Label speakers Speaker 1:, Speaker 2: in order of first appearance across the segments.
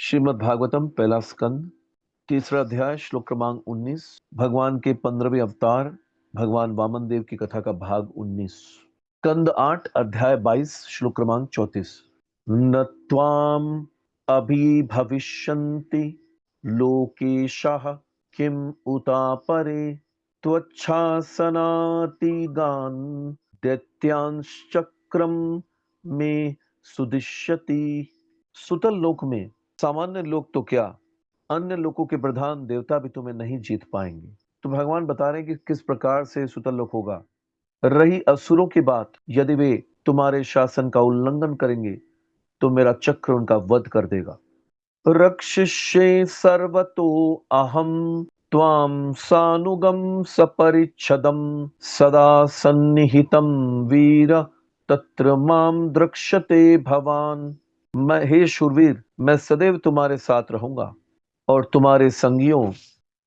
Speaker 1: श्रीमद् भागवतम पहला स्कंद तीसरा अध्याय श्लोक क्रमांक 19। भगवान के 15वें अवतार भगवान वामन देव की कथा का भाग 19। स्कंद 8 अध्याय 22 श्लोक क्रमांक 34। न त्वाम अभिभविष्यन्ति लोकेशाः किम उता परे त्वच्छासनातिगान् दैत्यांश्चक्रम में सुदिश्यति। सुतल लोक में सामान्य लोग तो क्या, अन्य लोगों के प्रधान देवता भी तुम्हें नहीं जीत पाएंगे। तो भगवान बता रहे हैं कि किस प्रकार से सुतल लोक होगा। रही असुरों की बात, यदि वे तुम्हारे शासन का उल्लंघन करेंगे तो मेरा चक्र उनका वध कर देगा। रक्षिष्ये सर्वतो अहम त्वाम सानुगम सपरिच्छदम सदा सन्निहितम वीर तत्र माम द्रक्ष्यते भवान। हे शूरवीर, मैं सदैव तुम्हारे साथ रहूंगा और तुम्हारे संगियों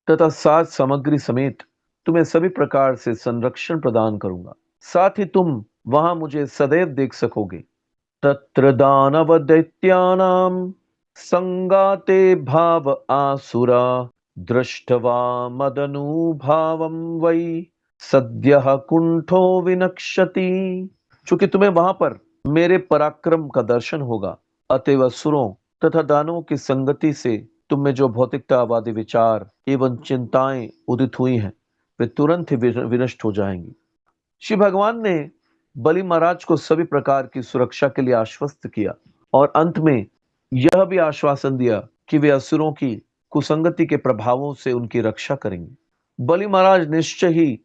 Speaker 1: तथा साज सामग्री समेत तुम्हें सभी प्रकार से संरक्षण प्रदान करूंगा। साथ ही तुम वहां मुझे सदैव देख सकोगे। तत्र दानव दैत्यानाम संगाते भाव आसुरा दृष्टवा मदनुभावम वै सद्यः कुंठो विनक्ष्यति। चूंकि तुम्हें वहां पर मेरे पराक्रम का दर्शन होगा, अतएव असुरों तथा दानवों की संगति से तुम में जो भौतिकतावादी विचार एवं चिंताएं उदित हुई हैं वे तुरंत ही विनष्ट हो जाएंगी। श्री भगवान ने बलि महाराज को सभी प्रकार की सुरक्षा के लिए आश्वस्त किया और अंत में यह भी आश्वासन दिया कि वे असुरों की कुसंगति के प्रभावों से उनकी रक्षा करेंगे। बलि महाराज निश्चय ही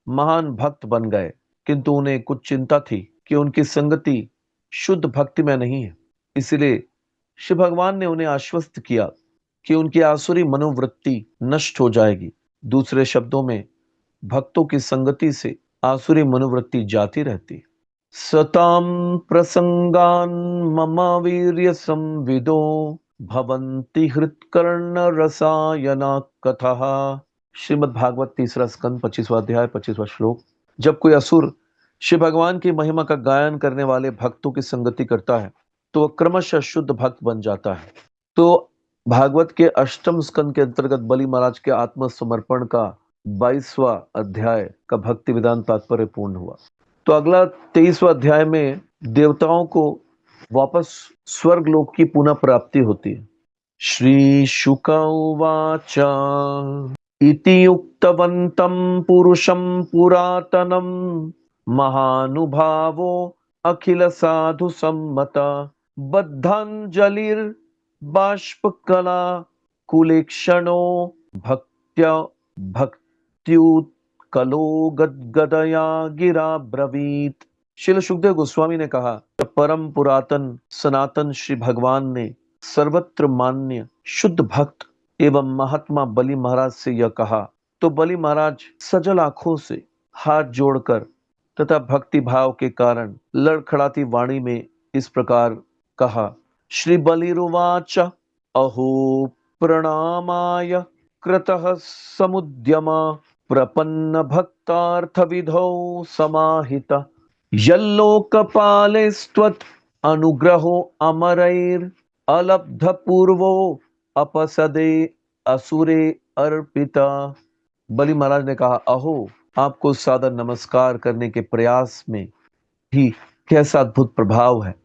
Speaker 1: महान भक्त बन गए, किंतु उन्हें कुछ चिंता थी कि उनकी संगति शुद्ध भक्ति में नहीं है। इसलिए शिव भगवान ने उन्हें आश्वस्त किया कि उनकी आसुरी मनोवृत्ति नष्ट हो जाएगी। दूसरे शब्दों में, भक्तों की संगति से आसुरी मनोवृत्ति जाती रहती। सताम प्रसंगान मम वीर्य संविदो भवन्ति हृत्कर्ण रसायना कथः। श्रीमद् भागवत तीसरा स्कंद 25वां अध्याय 25वां श्लोक। जब कोई असुर शिव भगवान की महिमा का गायन करने वाले भक्तों की संगति करता है तो वह क्रमशः शुद्ध भक्त बन जाता है। तो भागवत के अष्टम स्कंद के अंतर्गत बलि महाराज के आत्मसमर्पण का 22वां अध्याय का भक्ति विधान तात्पर्य पूर्ण हुआ। तो अगला 23वां अध्याय में देवताओं को वापस स्वर्ग लोक की पुनः प्राप्ति होती है। श्री शुक उवाच इति उक्तवन्तं पुरुषं पुरातनं महानुभावो अखिल साधु सम्मता बद्धांजलिर्बाष्पकला कुलेक्षणो भक्त्या भक्त्युत्कलो गदगदया गिरा ब्रवीत। श्रील सुखदेव गोस्वामी ने कहा, जब परम पुरातन सनातन श्री भगवान ने सर्वत्र मान्य शुद्ध भक्त एवं महात्मा बलि महाराज से यह कहा तो बलि महाराज सजल आंखों से हाथ जोड़कर तथा भक्ति भाव के कारण लड़खड़ाती वाणी में इस प्रकार कहा। श्री बलिरुवाच अहो प्रणामाय कृतः समुद्यमा प्रपन्न भक्तार्थ विधौ समाहिता यल्लोकपालेस्त्वत् अनुग्रहो अमरैर अलब्ध पूर्वो अपसदे असुरे अर्पिता। बलि महाराज ने कहा, अहो, आपको सादर नमस्कार करने के प्रयास में ही कैसा अद्भुत प्रभाव है।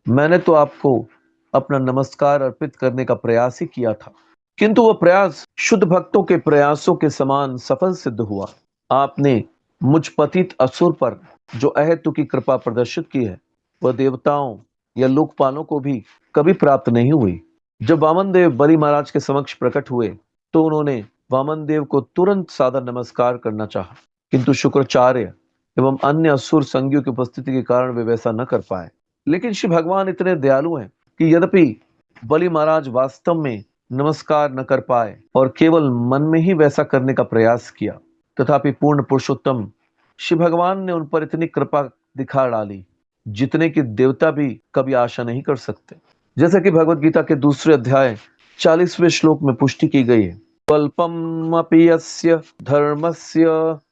Speaker 1: मैंने तो आपको अपना नमस्कार अर्पित करने का प्रयास ही किया था, किंतु वह प्रयास शुद्ध भक्तों के प्रयासों के समान सफल सिद्ध हुआ। आपने मुझ पतित असुर पर जो अहेतु की कृपा प्रदर्शित की है वह देवताओं या लोकपालों को भी कभी प्राप्त नहीं हुई। जब वामन देव बलि महाराज के समक्ष प्रकट हुए तो उन्होंने वामन देव को तुरंत सादर नमस्कार करना चाहा, किंतु शुक्राचार्य एवं अन्य असुर संगियों की उपस्थिति के कारण वे वैसा न कर पाए। लेकिन श्री भगवान इतने दयालु हैं कि यद्यपि बलि महाराज वास्तव में नमस्कार न कर पाए और केवल मन में ही वैसा करने का प्रयास किया, तथापि पूर्ण पुरुषोत्तम श्री भगवान ने उन पर इतनी कृपा दिखा डाली जितने कि देवता भी कभी आशा नहीं कर सकते। जैसा कि भगवत गीता के दूसरे अध्याय 40वें श्लोक में पुष्टि की गई है, स्वल्पम अपि यस्य धर्मस्य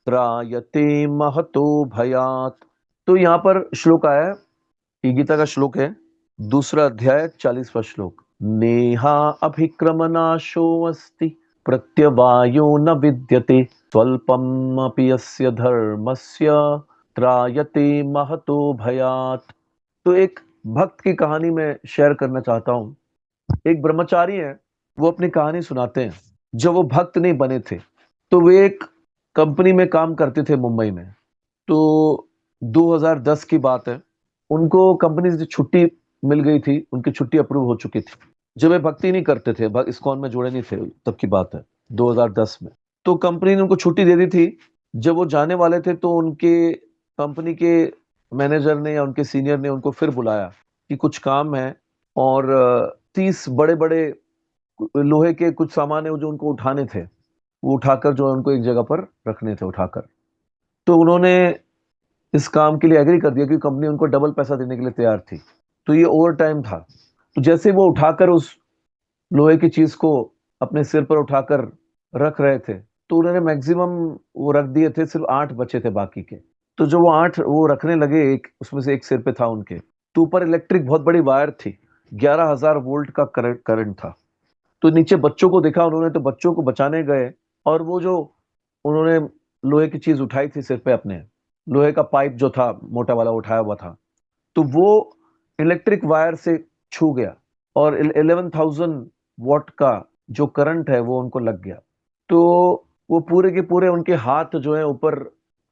Speaker 1: त्रायते महतो भयात। तो यहाँ पर श्लोक आया, ये गीता का श्लोक है, दूसरा अध्याय 40वां श्लोक। नेहा अभिक्रमनाशो अस्ति प्रत्यवायो न विद्यते स्वल्पम अपि यस्य धर्मस्य त्रायते महतो भयात्। तो एक भक्त की कहानी मैं शेयर करना चाहता हूँ। एक ब्रह्मचारी है, वो अपनी कहानी सुनाते हैं। जब वो भक्त नहीं बने थे तो वे एक कंपनी में काम करते थे मुंबई में। तो 2010 की बात है, उनको कंपनी से छुट्टी मिल गई थी, उनकी छुट्टी अप्रूव हो चुकी थी। जब वे भक्ति नहीं करते थे, इस्कॉन में जुड़े नहीं थे, तब की बात है 2010 में। तो कंपनी ने उनको छुट्टी दे दी थी। जब वो जाने वाले थे तो उनके कंपनी के मैनेजर ने या उनके सीनियर ने उनको फिर बुलाया कि कुछ काम है, और 30 बड़े बड़े लोहे के कुछ सामान है जो उनको उठाने थे, वो उठाकर जो है उनको एक जगह पर रखने थे उठाकर। तो उन्होंने इस काम के लिए एग्री कर दिया, क्योंकि कंपनी उनको डबल पैसा देने के लिए तैयार थी। तो ये ओवर टाइम था। तो जैसे वो उठाकर उस लोहे की चीज को अपने सिर पर उठाकर रख रहे थे, तो उन्होंने मैक्सिमम वो रख दिए थे, सिर्फ 8 बचे थे बाकी के। तो जो वो 8 वो रखने लगे, एक उसमें से एक सिर पे था उनके, तो ऊपर इलेक्ट्रिक बहुत बड़ी वायर थी, 11,000 वोल्ट का करंट था। तो नीचे बच्चों को देखा उन्होंने, तो बच्चों को बचाने गए, और वो जो उन्होंने लोहे की चीज उठाई थी सिर पे अपने, लोहे का पाइप जो था मोटा वाला उठाया हुआ था, तो वो इलेक्ट्रिक वायर से छू गया, और 11,000 वॉट का जो करंट है वो उनको लग गया। तो वो पूरे के पूरे उनके हाथ जो है ऊपर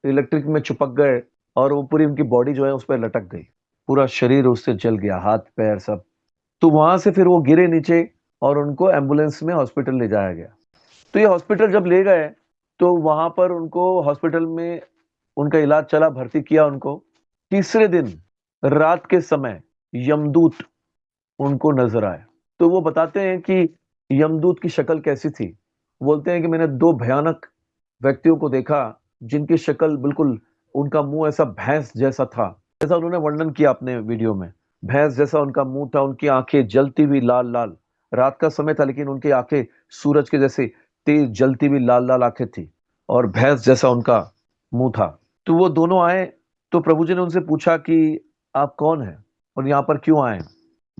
Speaker 1: इलेक्ट्रिक में चिपक गए, और वो पूरी उनकी बॉडी जो है उस पर लटक गई, पूरा शरीर उससे जल गया, हाथ पैर सब। तो वहां से फिर वो गिरे नीचे, और उनको एम्बुलेंस में हॉस्पिटल ले जाया गया। तो ये हॉस्पिटल जब ले गए, तो वहां पर उनको हॉस्पिटल में उनका इलाज चला, भर्ती किया उनको। तीसरे दिन रात के समय यमदूत उनको नजर आए। तो वो बताते हैं कि यमदूत की शक्ल कैसी थी। बोलते हैं कि मैंने 2 भयानक व्यक्तियों को देखा, जिनकी शक्ल बिल्कुल, उनका मुंह ऐसा भैंस जैसा था, ऐसा उन्होंने वर्णन किया अपने वीडियो में। भैंस जैसा उनका मुंह था, उनकी आंखें जलती हुई लाल लाल, रात का समय था लेकिन उनकी आंखें सूरज के जैसे तेज जलती हुई लाल लाल आंखें थी, और भैंस जैसा उनका मुंह था। तो वो दोनों आए, तो प्रभु जी ने उनसे पूछा कि आप कौन हैं और यहाँ पर क्यों आए।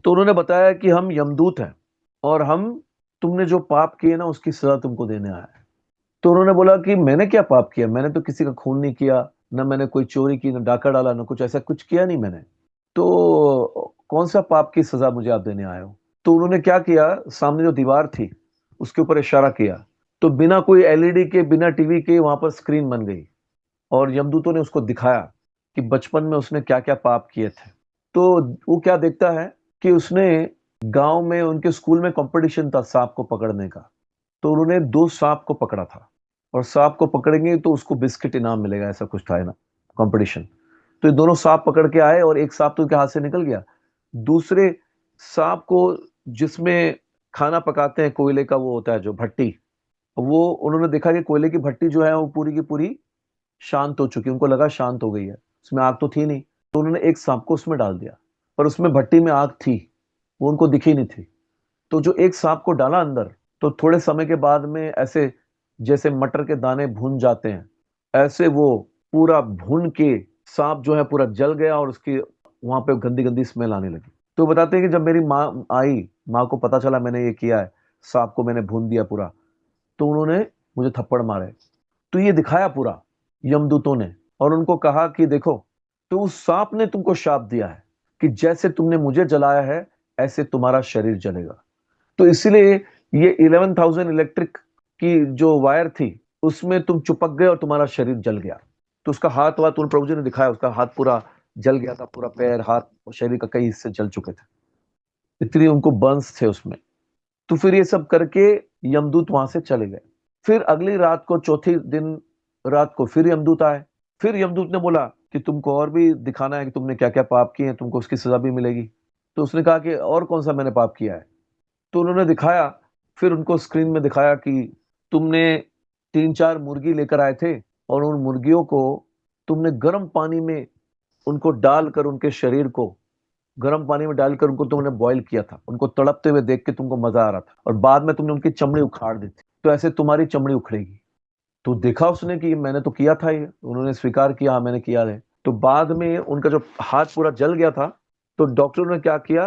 Speaker 1: तो उन्होंने बताया कि हम यमदूत हैं, और हम तुमने जो पाप किए ना उसकी सजा तुमको देने आया है। तो उन्होंने बोला कि मैंने क्या पाप किया, मैंने तो किसी का खून नहीं किया, ना मैंने कोई चोरी की, ना डाका डाला, ना कुछ ऐसा कुछ किया नहीं मैंने। तो कौन सा पाप की सजा मुझे आप देने आए हो। तो उन्होंने क्या किया, सामने जो दीवार थी उसके ऊपर इशारा किया, तो बिना कोई एलईडी के, बिना टीवी के वहां पर स्क्रीन बन गई, और यमदूतों ने उसको दिखाया कि बचपन में उसने क्या क्या पाप किए थे। तो वो क्या देखता है कि उसने गांव में उनके स्कूल में कंपटीशन था सांप को पकड़ने का। तो उन्होंने 2 सांप को पकड़ा था, और सांप को पकड़ेंगे तो उसको बिस्किट इनाम मिलेगा, ऐसा कुछ था ना कंपटीशन। तो ये दोनों सांप पकड़ के आए, और एक सांप तो उनके हाथ से निकल गया। दूसरे सांप को, जिसमें खाना पकाते हैं कोयले का, वो होता है जो भट्टी, वो उन्होंने देखा कि कोयले की भट्टी जो है वो पूरी की पूरी शांत हो चुकी, उनको लगा शांत हो गई है, उसमें आग तो थी नहीं। तो उन्होंने एक सांप को उसमें डाल दिया, पर उसमें भट्टी में आग थी, वो उनको दिखी नहीं थी। तो जो एक सांप को डाला अंदर, तो थोड़े समय के बाद में ऐसे, जैसे मटर के दाने भून जाते हैं, ऐसे वो पूरा भून के सांप जो है पूरा जल गया, और उसकी वहां पे गंदी गंदी स्मेल आने लगी। तो बताते हैं कि जब मेरी माँ आई, माँ को पता चला मैंने ये किया है, सांप को मैंने भून दिया पूरा, तो उन्होंने मुझे थप्पड़ मारे। तो ये दिखाया पूरा यमदूतों ने, और उनको कहा कि देखो, तो उस सांप ने तुमको शाप दिया है कि जैसे तुमने मुझे जलाया है ऐसे तुम्हारा शरीर जलेगा। तो इसीलिए ये 11,000 इलेक्ट्रिक की जो वायर थी उसमें तुम चिपक गए, और तुम्हारा शरीर जल गया। तो उसका हाथ वाथ उन प्रभु जी ने दिखाया, उसका हाथ पूरा जल गया था, पूरा पैर हाथ और शरीर का कई हिस्से जल चुके थे, इतनी उनको बर्न्स थे उसमें। तो फिर ये सब करके यमदूत वहां से चले गए। फिर अगली रात को, चौथी दिन रात को फिर यमदूत आए। फिर यमदूत ने बोला कि तुमको और भी दिखाना है कि तुमने क्या क्या पाप किए हैं, तुमको उसकी सजा भी मिलेगी। तो उसने कहा कि और कौन सा मैंने पाप किया है। तो उन्होंने दिखाया, फिर उनको स्क्रीन में दिखाया कि तुमने 3-4 मुर्गी लेकर आए थे, और उन मुर्गियों को तुमने गर्म पानी में उनको डालकर, उनके शरीर को गर्म पानी में डालकर उनको तुमने बॉईल किया था, उनको तड़पते हुए देख के तुमको मजा आ रहा था, और बाद में तुमने उनकी चमड़ी उखाड़ दी थी, तो ऐसे तुम्हारी चमड़ी उखड़ेगी। तो देखा उसने कि मैंने तो किया था ये, उन्होंने स्वीकार किया, हाँ मैंने किया है। तो बाद में उनका जो हाथ पूरा जल गया था, तो डॉक्टरों ने क्या किया,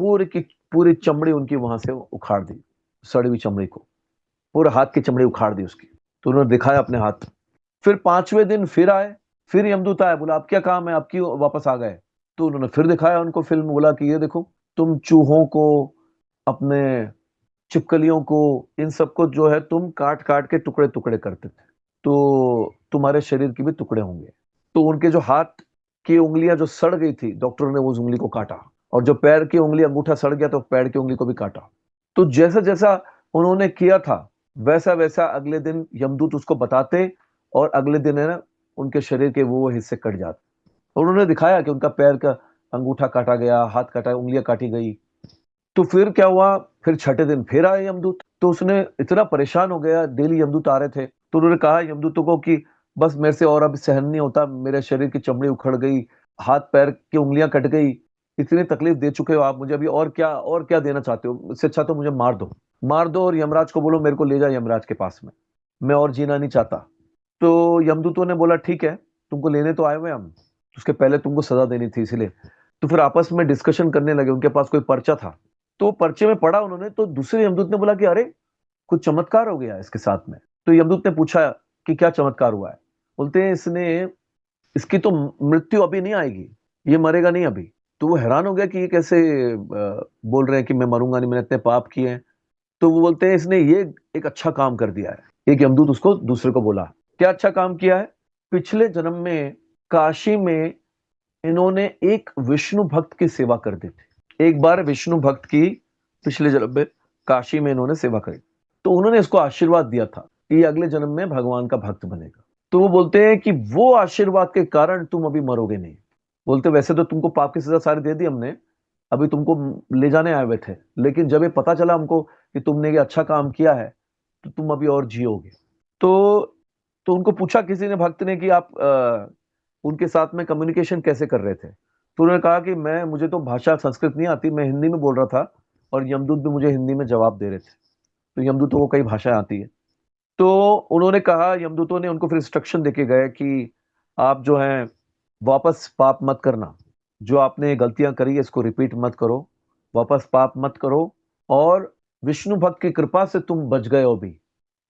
Speaker 1: पूरे की पूरी चमड़ी उनकी वहां से उखाड़ दी, सड़ी हुई चमड़ी को, पूरे हाथ की चमड़ी उखाड़ दी उसकी। तो उन्होंने दिखाया अपने हाथ। फिर 5वें दिन फिर आए, फिर यमदूत आया, बोला अब क्या काम है, अब क्यों वापस आ गए? तो उन्होंने फिर दिखाया उनको फिल्म, बोला कि ये देखो, तुम चूहों को, अपने छिपकलियों को, इन सबको जो है तुम काट काट के टुकड़े टुकड़े करते थे, तो तुम्हारे शरीर के भी टुकड़े होंगे। तो उनके जो हाथ की उंगलियां जो सड़ गई थी, डॉक्टरों ने उस उंगली को काटा, और जो पैर की उंगली, अंगूठा सड़ गया तो पैर की उंगली को भी काटा। तो जैसा जैसा उन्होंने किया था, वैसा वैसा अगले दिन यमदूत उसको बताते, और अगले दिन है ना, उनके शरीर के वो हिस्से कट जाते। और उन्होंने दिखाया कि उनका पैर का अंगूठा काटा गया, हाथ काटा, उंगलियां काटी गई। तो फिर क्या हुआ, फिर छठे दिन फिर आए यमदूत। तो उसने इतना परेशान हो गया, डेली यमदूत आ रहे थे, तो उन्होंने कहा यमदूतों को कि बस मेरे से और अब सहन नहीं होता, मेरे शरीर की चमड़ी उखड़ गई, हाथ पैर की उंगलियां कट गई, इतनी तकलीफ दे चुके हो आप मुझे, अभी और क्या देना चाहते हो? इससे अच्छा तो मुझे मार दो, मार दो, और यमराज को बोलो मेरे को ले जाए यमराज के पास में, मैं और जीना नहीं चाहता। तो यमदूतों ने बोला ठीक है, तुमको लेने तो आए हुए हम, उसके पहले तुमको सजा देनी थी, इसीलिए। तो फिर आपस में डिस्कशन करने लगे, उनके पास कोई पर्चा था, तो पर्चे में पढ़ा उन्होंने, तो दूसरे यमदूत ने बोला कि अरे कुछ चमत्कार हो गया इसके साथ में। तो यमदूत ने पूछा कि क्या चमत्कार हुआ है? बोलते हैं इसने, इसकी तो मृत्यु अभी नहीं आएगी, ये मरेगा नहीं अभी। तो वो हैरान हो गया कि ये कैसे बोल रहे हैं कि मैं मरूंगा नहीं, मैंने इतने पाप किए हैं। तो वो बोलते हैं इसने ये एक अच्छा काम कर दिया है। एक यमदूत उसको दूसरे को बोला, क्या अच्छा काम किया है? पिछले जन्म में काशी में इन्होंने एक विष्णु भक्त की सेवा कर दी थी। एक बार विष्णु भक्त की पिछले जन्म में काशी में इन्होंने सेवा करी, तो उन्होंने इसको आशीर्वाद दिया था कि ये अगले जन्म में भगवान का भक्त बनेगा। तो वो बोलते हैं कि वो आशीर्वाद के कारण तुम अभी मरोगे नहीं। बोलते वैसे तो तुमको पाप की सजा सारी दे दी हमने, अभी तुमको ले जाने आए हुए थे, लेकिन जब ये पता चला हमको कि तुमने ये अच्छा काम किया है, तो तुम अभी और जियोगे। तो उनको पूछा किसी ने, भक्त ने, कि आप उनके साथ में कम्युनिकेशन कैसे कर रहे थे? तो उन्होंने कहा कि मैं, मुझे तो भाषा संस्कृत नहीं आती, मैं हिंदी में बोल रहा था, और यमदूत भी मुझे हिंदी में जवाब दे रहे थे। तो यमदूतों को कई भाषाएं आती है। तो उन्होंने कहा, यमदूतों ने उनको फिर इंस्ट्रक्शन देके गए कि आप जो हैं वापस पाप मत करना, जो आपने गलतियां करी है इसको रिपीट मत करो, वापस पाप मत करो, और विष्णु भक्त की कृपा से तुम बच गए हो, भी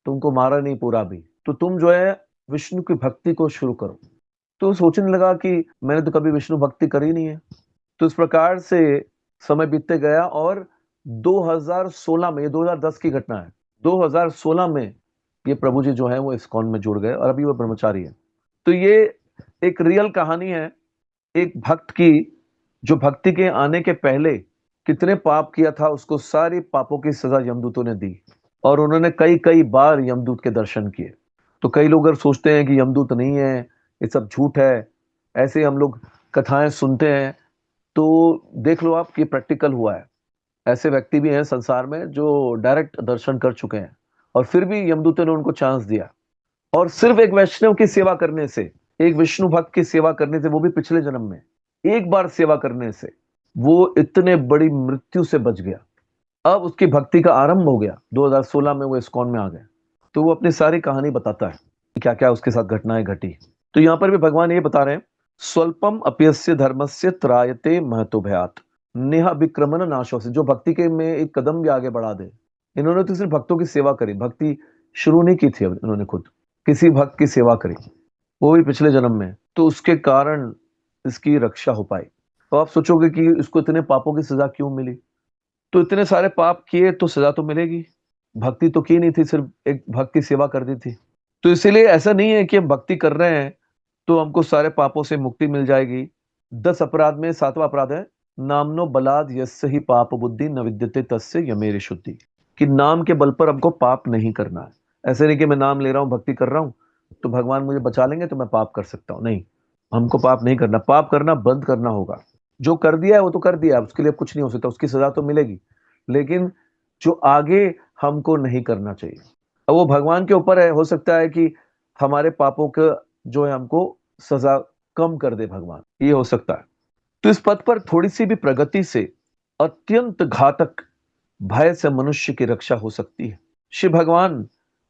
Speaker 1: तुमको मारा नहीं पूरा भी, तो तुम जो है विष्णु की भक्ति को शुरू करो। तो सोचने लगा कि मैंने तो कभी विष्णु भक्ति करी नहीं है। तो इस प्रकार से समय बीतते गया, और 2016 में, ये 2010 की घटना है, 2016 में ये प्रभु जी जो है वो इस्कॉन में जुड़ गए, और अभी वो ब्रह्मचारी है। तो ये एक रियल कहानी है एक भक्त की, जो भक्ति के आने के पहले कितने पाप किया था, उसको सारी पापों की सजा यमदूतों ने दी, और उन्होंने कई कई बार यमदूत के दर्शन किए। तो कई लोग अगर सोचते हैं कि यमदूत नहीं है, ये सब झूठ है, ऐसे हम लोग कथाएं सुनते हैं, तो देख लो आप कि प्रैक्टिकल हुआ है। ऐसे व्यक्ति भी हैं संसार में जो डायरेक्ट दर्शन कर चुके हैं, और फिर भी यमदूतों ने उनको चांस दिया। और सिर्फ एक वैष्णव की सेवा करने से, एक विष्णु भक्त की सेवा करने से, वो भी पिछले जन्म में एक बार सेवा करने से, वो इतने बड़ी मृत्यु से बच गया। अब उसकी भक्ति का आरंभ हो गया, 2016 में वो इस्कॉन में आ गए। तो वो अपनी सारी कहानी बताता है कि क्या क्या उसके साथ घटनाएं घटी। तो यहां पर भी भगवान ये बता रहे हैं, स्वल्पम अप्यस्य धर्मस्य त्रायते महतो भयात नेह विक्रमण नाशो से, जो भक्ति के में एक कदम भी आगे बढ़ा दे। इन्होंने तो सिर्फ भक्तों की सेवा करी, भक्ति शुरू नहीं की थी, अब इन्होंने खुद किसी भक्त की सेवा करी, वो भी पिछले जन्म में, तो उसके कारण इसकी रक्षा हो पाई। तो आप सोचोगे कि इसको इतने पापों की सजा क्यों मिली? तो इतने सारे पाप किए तो सजा तो मिलेगी, भक्ति तो की नहीं थी, सिर्फ एक भक्त की सेवा कर दी थी। तो इसीलिए ऐसा नहीं है कि हम भक्ति कर रहे हैं तो हमको सारे पापों से मुक्ति मिल जाएगी। 10 अपराध में 7वां अपराध है, नामनो बलाद यस्य ही पाप बुद्धि न विद्यते तस्य यमेरि शुद्धि, कि नाम के बल पर हमको पाप नहीं करना है। ऐसे नहीं कि मैं नाम ले रहा हूं, भक्ति कर रहा हूं, तो भगवान मुझे बचा लेंगे तो मैं पाप कर सकता हूं, नहीं, हमको पाप नहीं करना, पाप करना बंद करना होगा। जो कर दिया है वो तो कर दिया है, उसके लिए कुछ नहीं हो सकता, उसकी सजा तो मिलेगी, लेकिन जो आगे हमको नहीं करना चाहिए, अब वो भगवान के ऊपर है। हो सकता है कि हमारे पापों का जो है हमको सजा कम कर दे भगवान, ये हो सकता है। तो इस पथ पर थोड़ी सी भी प्रगति से अत्यंत घातक भय से मनुष्य की रक्षा हो सकती है। श्री भगवान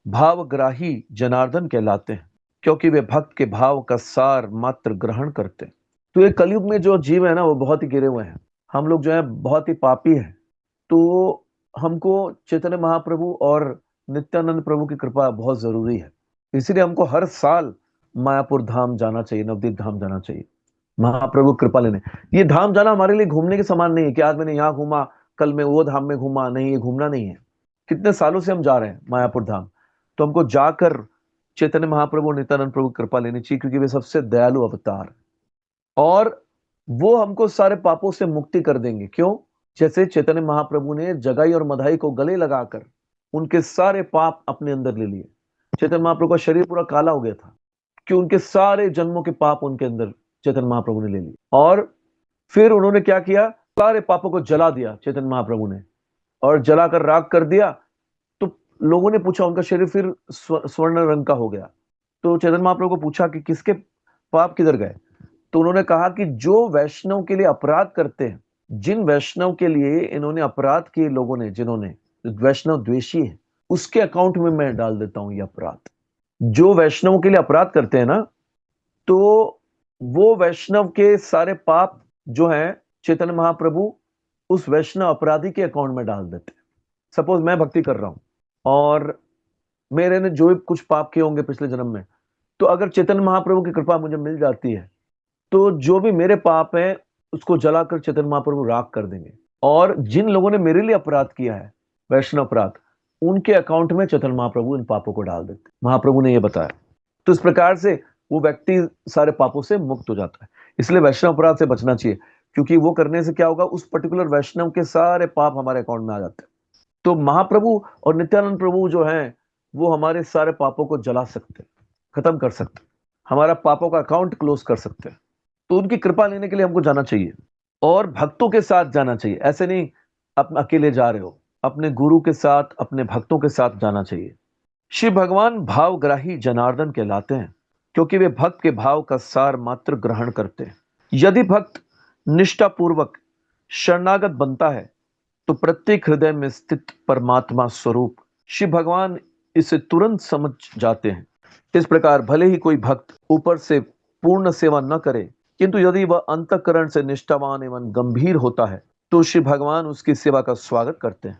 Speaker 1: भावग्राही जनार्दन कहलाते हैं, क्योंकि वे भक्त के भाव का सार मात्र ग्रहण करते हैं। तो ये कलयुग में जो जीव है ना, वो बहुत ही गिरे हुए हैं। हम लोग जो है बहुत ही पापी हैं, तो हमको चैतन्य महाप्रभु और नित्यानंद प्रभु की कृपा बहुत जरूरी है। इसलिए हमको हर साल मायापुर धाम जाना चाहिए, नवदीप धाम जाना चाहिए, महाप्रभु कृपा लेने। ये धाम जाना हमारे लिए घूमने के समान नहीं है कि आज मैंने यहाँ घूमा, कल मैं वो धाम में घूमा। नहीं, ये घूमना नहीं है। कितने सालों से हम जा रहे हैं मायापुर धाम, तो हमको जाकर चैतन्य महाप्रभु और नित्यानंद प्रभु की कृपा लेनी चाहिए, क्योंकि वे सबसे दयालु अवतार हैं। और वो हमको सारे पापों से मुक्ति कर देंगे। क्यों? जैसे चैतन्य महाप्रभु ने जगाई और मधाई को गले लगाकर उनके सारे पाप अपने अंदर ले लिए। चैतन्य महाप्रभु का शरीर पूरा काला हो गया था, कि उनके सारे जन्मों के पाप उनके अंदर चैतन्य महाप्रभु ने ले लिए। और फिर उन्होंने क्या किया? सारे पापों को जला दिया चैतन्य महाप्रभु ने, और जलाकर राख कर दिया। तो लोगों ने पूछा, उनका शरीर फिर स्वर्ण रंग का हो गया। तो चैतन्य महाप्रभु को पूछा कि किसके पाप किधर गए? तो उन्होंने कहा कि जो वैष्णव के लिए अपराध करते हैं, जिन वैष्णव के लिए इन्होंने अपराध किए, लोगों ने, जिन्होंने, वैष्णव द्वेषी है, उसके अकाउंट में मैं डाल देता हूं ये अपराध। जो वैष्णव के लिए अपराध करते हैं ना, तो वो वैष्णव के सारे पाप जो हैं, चैतन्य महाप्रभु उस वैष्णव अपराधी के अकाउंट में डाल देते हैं। सपोज मैं भक्ति कर रहा हूं और मेरे ने जो भी कुछ पाप किए होंगे पिछले जन्म में, तो अगर चैतन्य महाप्रभु की कृपा मुझे मिल जाती है, तो जो भी मेरे पाप है उसको जलाकर चैतन्य महाप्रभु राख कर देंगे। और जिन लोगों ने मेरे लिए अपराध किया है, वैष्णव अपराध, उनके अकाउंट में चैतन्य महाप्रभु इन पापों को डाल देते। महाप्रभु ने यह बताया। तो इस प्रकार से वो व्यक्ति सारे पापों से मुक्त हो जाता है। इसलिए वैष्णव अपराध से बचना चाहिए, क्योंकि वो करने से क्या होगा, उस पर्टिकुलर वैष्णव के सारे पाप हमारे अकाउंट में आ जाते हैं। तो महाप्रभु और नित्यानंद प्रभु जो हैं, वो हमारे सारे पापों को जला सकते हैं, खत्म कर सकते हैं, हमारा पापों का अकाउंट क्लोज कर सकते हैं। तो उनकी कृपा लेने के लिए हमको जाना चाहिए, और भक्तों के साथ जाना चाहिए। ऐसे नहीं आप अकेले जा रहे हो, अपने गुरु के साथ, अपने भक्तों के साथ जाना चाहिए। श्री भगवान भावग्राही जनार्दन कहलाते हैं, क्योंकि वे भक्त के भाव का सार मात्र ग्रहण करते हैं। यदि भक्त निष्ठापूर्वक शरणागत बनता है, तो प्रत्येक हृदय में स्थित परमात्मा स्वरूप श्री भगवान इसे तुरंत समझ जाते हैं। इस प्रकार भले ही कोई भक्त ऊपर से पूर्ण सेवा न करे, किंतु यदि वह अंतःकरण से निष्ठावान एवं गंभीर होता है, तो श्री भगवान उसकी सेवा का स्वागत करते हैं।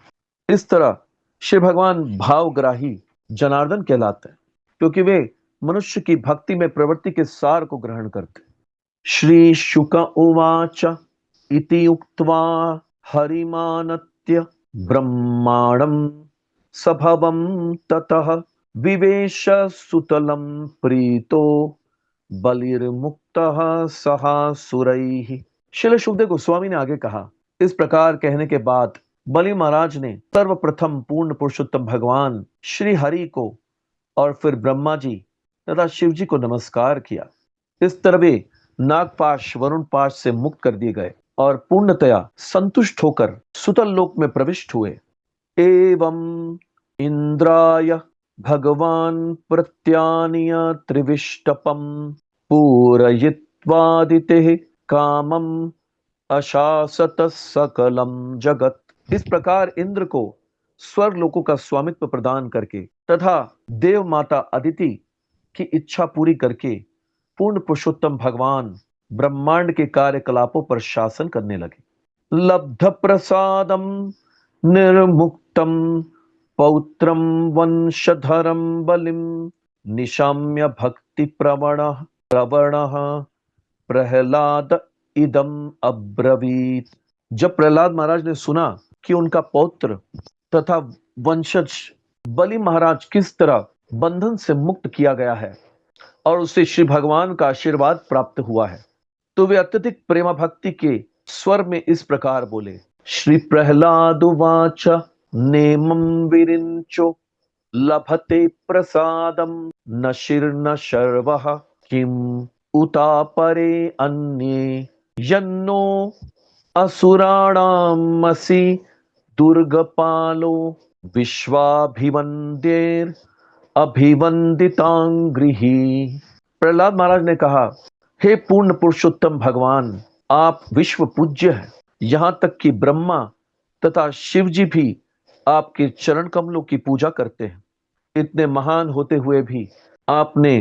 Speaker 1: इस तरह श्री भगवान भावग्राही जनार्दन कहलाते हैं, क्योंकि वे मनुष्य की भक्ति में प्रवृत्ति के सार को ग्रहण करते हैं। श्री शुक उवाच इति उक्त्वा हरिमानत्य ब्रह्माणं सभवं ततः विवेश सुतलं प्रीतो बलिर्मुक्तः सहासुरैः। श्रील सुखदेव गोस्वामी ने आगे कहा, इस प्रकार कहने के बाद बलि महाराज ने सर्वप्रथम पूर्ण पुरुषोत्तम भगवान श्री हरि को और फिर ब्रह्मा जी तथा शिव जी को नमस्कार किया। इस तरह वे नागपाश, वरुण पाश से मुक्त कर दिए गए और पूर्णतया संतुष्ट होकर सुतल लोक में प्रविष्ट हुए। एवं इंद्राय भगवान प्रत्यानीय त्रिविष्टपम पूरयित्वादिते कामम अशासत सकलम जगत। इस प्रकार इंद्र को स्वर्ग लोकों का स्वामित्व प्रदान करके तथा देव माता अदिति की इच्छा पूरी करके पूर्ण पुरुषोत्तम भगवान ब्रह्मांड के कार्यकलापों पर शासन करने लगे। लब्ध प्रसादम निर्मुक्तम पौत्रम वंशधरम बलिम निशाम्य भक्ति प्रवणः प्रहलाद इदम अब्रवीत। जब प्रहलाद महाराज ने सुना कि उनका पौत्र तथा वंशज बलि महाराज किस तरह बंधन से मुक्त किया गया है और उसे श्री भगवान का आशीर्वाद प्राप्त हुआ है, तो वे अत्यधिक प्रेमा भक्ति के स्वर में इस प्रकार बोले। श्री प्रहलाद उवाच नेमं विरिंचो लभते प्रसादम न शिर्न शर्वः किम उतापरे अन्ये यन्नो असुराणामसि दुर्गपालो विश्वाभिवंद्येर अभिवंदितांग्रिही। प्रहलाद महाराज ने कहा, हे पूर्ण पुरुषोत्तम भगवान, आप विश्व पूज्य हैं, यहां तक कि ब्रह्मा तथा शिव जी भी आपके चरण कमलों की पूजा करते हैं। इतने महान होते हुए भी आपने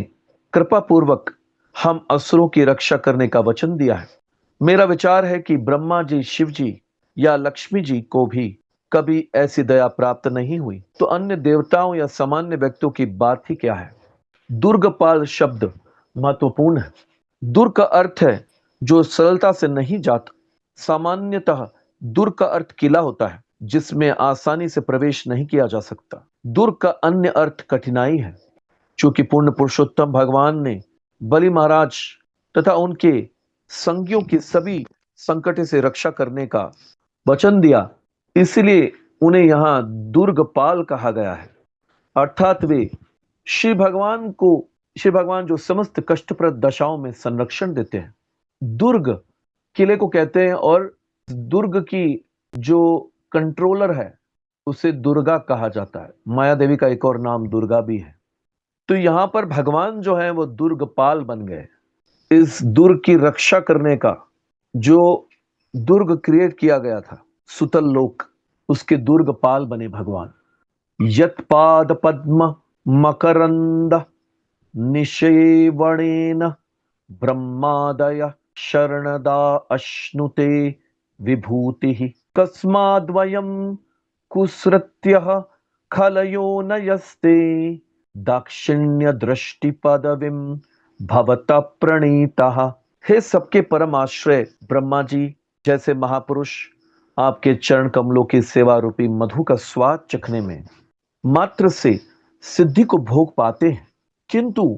Speaker 1: कृपा पूर्वक हम असुरों की रक्षा करने का वचन दिया है। मेरा विचार है कि ब्रह्मा जी, शिव जी या लक्ष्मी जी को भी कभी ऐसी दया प्राप्त नहीं हुई तो अन्य देवताओं या सामान्य व्यक्तियों की बात ही क्या है। दुर्गपाल शब्द महत्वपूर्ण है। दुर्ग का अर्थ है जो सरलता से नहीं जाता। सामान्यतः दुर्ग का अर्थ किला होता है जिसमें आसानी से प्रवेश नहीं किया जा सकता। दुर्ग का अन्य अर्थ कठिनाई है। चूंकि पूर्ण पुरुषोत्तम भगवान ने बलि महाराज तथा उनके संगियों की सभी संकट से रक्षा करने का वचन दिया, इसलिए उन्हें यहां दुर्गपाल कहा गया है। अर्थात वे श्री भगवान को श्री भगवान जो समस्त कष्टप्रद दशाओं में संरक्षण देते हैं। दुर्ग किले को कहते हैं और दुर्ग की जो कंट्रोलर है उसे दुर्गा कहा जाता है। माया देवी का एक और नाम दुर्गा भी है। तो यहां पर भगवान जो है वो दुर्गपाल बन गए। इस दुर्ग की रक्षा करने का जो दुर्ग क्रिएट किया गया था सुतल लोक, उसके दुर्गपाल बने भगवान। यत्पाद पद्म मकरंद निषेवणेन ब्रह्मादय शरणदा अश्नुते विभूति कस्माद्वयं कुसृत्यः खलयो न यस्ते दाक्षिण्य दृष्टि पदवीं भवता प्रणीतः। हे सबके परम आश्रय ब्रह्मा जी जैसे महापुरुष आपके चरण कमलों की सेवा रूपी मधु का स्वाद चखने में मात्र से सिद्धि को भोग पाते हैं, किंतु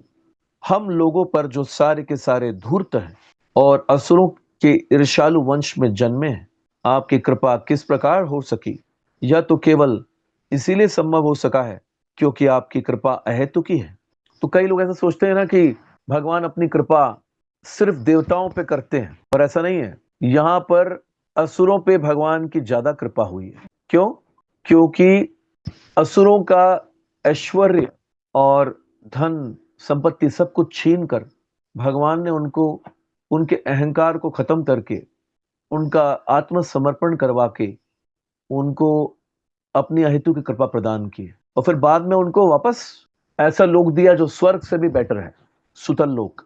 Speaker 1: हम लोगों पर जो सारे के सारे धूर्त हैं और असुरों के ईर्ष्यालु वंश में जन्मे हैं, आपकी कृपा किस प्रकार हो सकी। यह तो केवल इसीलिए संभव हो सका है क्योंकि आपकी कृपा अहेतुकी है। तो कई लोग ऐसा सोचते हैं ना कि भगवान अपनी कृपा सिर्फ देवताओं पे करते हैं, पर ऐसा नहीं है। यहां पर असुरों पे भगवान की ज्यादा कृपा हुई है। क्यों? क्योंकि असुरों का ऐश्वर्य और धन संपत्ति सब कुछ छीन कर भगवान ने उनको उनके अहंकार को खत्म करके उनका आत्मसमर्पण करवा के उनको अपनी अहेतु की कृपा प्रदान की और फिर बाद में उनको वापस ऐसा लोक दिया जो स्वर्ग से भी बेटर है, सुतल लोक।